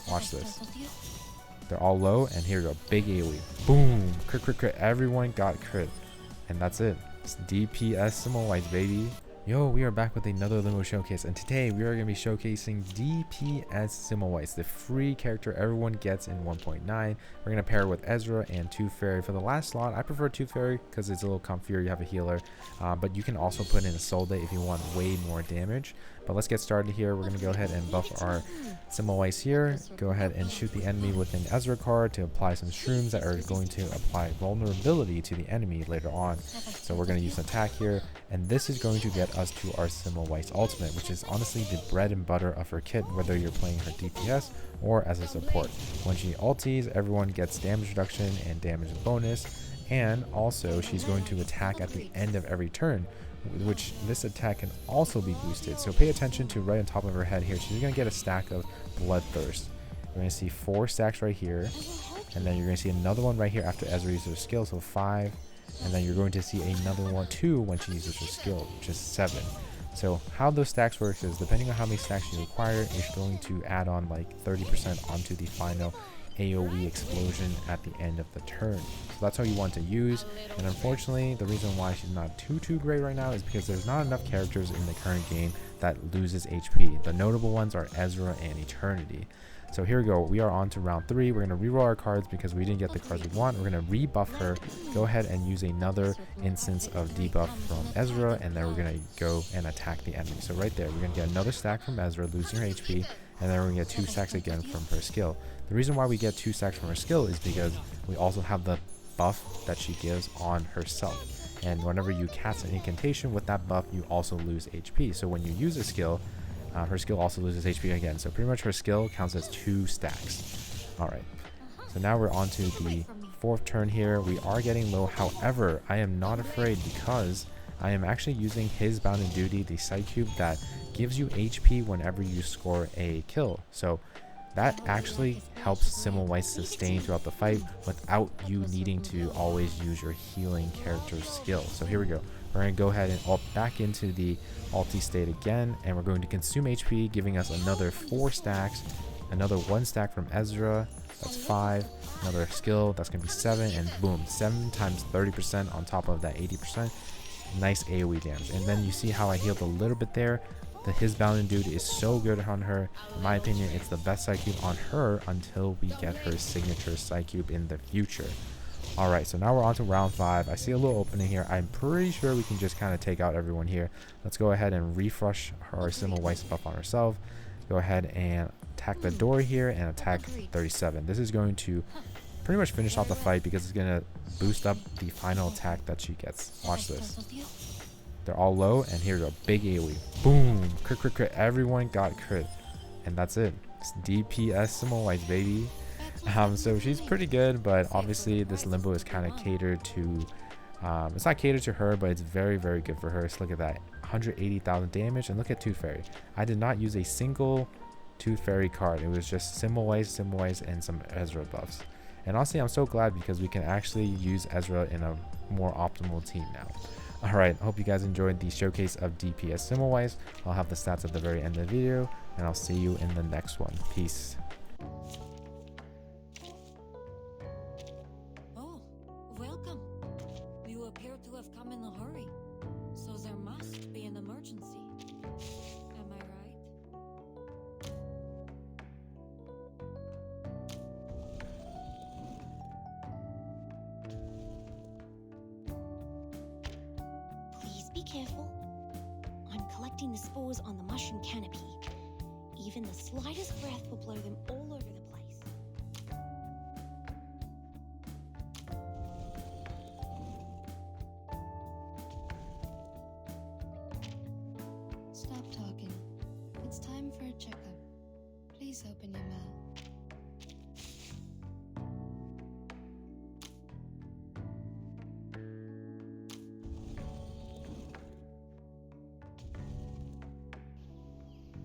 Watch this. They're all low, and here we go. Big AoE. Boom. Crit, crit, crit. Everyone got crit. And that's it. It's DPS Semmelweis, baby. Yo, we are back with another Limbo showcase, and today we are going to be showcasing DPS Semmelweis, the free character everyone gets in 1.9. We're going to pair with Ezra and Tooth Fairy. For the last slot, I prefer Tooth Fairy because it's a little comfier. You have a healer, but you can also put in a Soul Day if you want way more damage. But let's get started here. We're going to go ahead and buff our Semmelweis here. Go ahead and shoot the enemy with an Ezra card to apply some shrooms that are going to apply vulnerability to the enemy later on. So we're going to use an attack here, and this is going to get us to our Semmelweis ultimate, which is honestly the bread and butter of her kit, whether you're playing her DPS or as a support. When she ulties, everyone gets damage reduction and damage bonus, and also she's going to attack at the end of every turn, which this attack can also be boosted. So pay attention to right on top of her head here. She's going to get a stack of Bloodthirst. You're going to see 4 stacks right here, and then you're going to see another one right here after Ezra uses her skill, so 5. And then you're going to see another one too when she uses her skill, which is 7. So how those stacks work is depending on how many stacks you require, it's going to add on like 30% onto the final AoE explosion at the end of the turn. So that's how you want to use. And unfortunately, the reason why she's not too great right now is because there's not enough characters in the current game that loses HP. The notable ones are Ezra and Eternity. So here we go. We are on to round 3. We're going to reroll our cards because we didn't get the cards we want. We're going to rebuff her. Go ahead and use another instance of debuff from Ezra, and then we're going to go and attack the enemy. So right there, we're going to get another stack from Ezra, losing her HP, and then we're going to get 2 stacks again from her skill. The reason why we get 2 stacks from her skill is because we also have the buff that she gives on herself. And whenever you cast an incantation with that buff, you also lose HP. So when you use a skill, her skill also loses HP again. So pretty much her skill counts as 2 stacks. Alright, so now we're on to the 4th turn here. We are getting low. However, I am not afraid because I am actually using his Bound in Duty, the Psych Cube that gives you HP whenever you score a kill. So that actually helps Semmelweis sustain throughout the fight without you needing to always use your healing character's skill. So here we go. We're going to go ahead and ult back into the ulti state again, and we're going to consume HP, giving us another 4 stacks, another 1 stack from Ezra, that's 5, another skill, that's going to be 7, and boom, 7 times 30% on top of that 80%. Nice AoE damage. And then you see how I healed a little bit there. His Bound in Duty is so good on her. In my opinion, it's the best Psych Cube on her until we get her signature Psych Cube in the future. Alright, so now we're on to round 5. I see a little opening here. I'm pretty sure we can just kind of take out everyone here. Let's go ahead and refresh our Semmelweis buff on herself. Go ahead and attack the door here and attack 37. This is going to pretty much finish off the fight because it's going to boost up the final attack that she gets. Watch this. They're all low, and here we go. Big AoE. Boom. Crit, crit, crit. Everyone got crit. And that's it. It's DPS Semmelweis, baby. So she's pretty good, but obviously this Limbo is kind of catered to it's not catered to her, but it's very good for her. So look at that, 180,000 damage. And look at Tooth Fairy. I did not use a single Tooth Fairy card. It was just Semmelweis and some Ezra buffs. And honestly, I'm so glad because we can actually use Ezra in a more optimal team now. Alright, I hope you guys enjoyed the showcase of DPS Semmelweis. I'll have the stats at the very end of the video, and I'll see you in the next one. Peace. Welcome. You appear to have come in a hurry, so there must be an emergency. Am I right? Please be careful. I'm collecting the spores on the mushroom canopy. Even the slightest breath will blow them all over the place. Stop talking. It's time for a checkup. Please open your mouth.